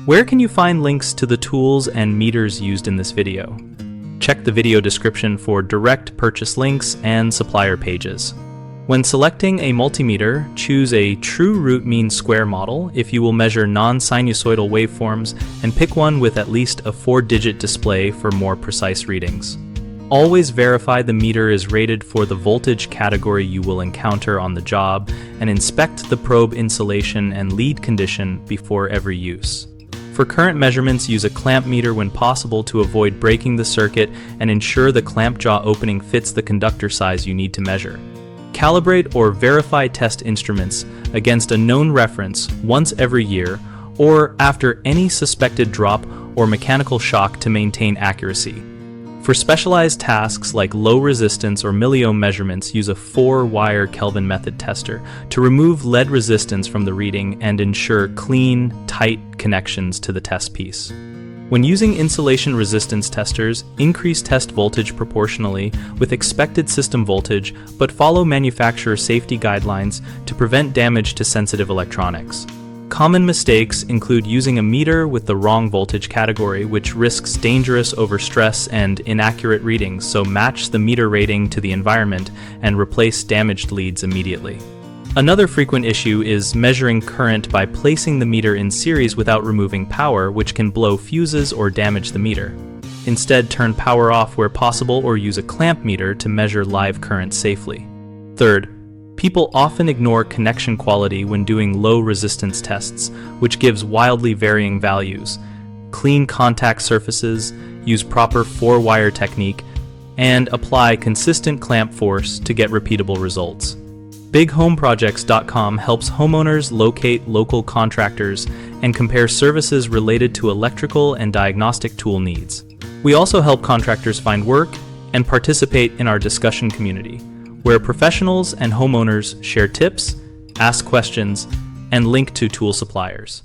Where can you find links to the tools and meters used in this video? Check the video description for direct purchase links and supplier pages. When selecting a multimeter, choose a true root mean square model if you will measure non-sinusoidal waveforms, and pick one with at least a 4-digit display for more precise readings. Always verify the meter is rated for the voltage category you will encounter on the job, and inspect the probe insulation and lead condition before every use. For current measurements, use a clamp meter when possible to avoid breaking the circuit and ensure the clamp jaw opening fits the conductor size you need to measure. Calibrate or verify test instruments against a known reference once every year or after any suspected drop or mechanical shock to maintain accuracy. For specialized tasks like low resistance or milliohm measurements, use a 4-wire Kelvin method tester to remove lead resistance from the reading and ensure clean, tight connections to the test piece. When using insulation resistance testers, increase test voltage proportionally with expected system voltage, but follow manufacturer safety guidelines to prevent damage to sensitive electronics. Common mistakes include using a meter with the wrong voltage category, which risks dangerous overstress and inaccurate readings, so match the meter rating to the environment and replace damaged leads immediately. Another frequent issue is measuring current by placing the meter in series without removing power, which can blow fuses or damage the meter. Instead, turn power off where possible or use a clamp meter to measure live current safely. Third, people often ignore connection quality when doing low resistance tests, which gives wildly varying values. Clean contact surfaces, use proper 4-wire technique, and apply consistent clamp force to get repeatable results. BigHomeProjects.com helps homeowners locate local contractors and compare services related to electrical and diagnostic tool needs. We also help contractors find work and participate in our discussion community, where professionals and homeowners share tips, ask questions, and link to tool suppliers.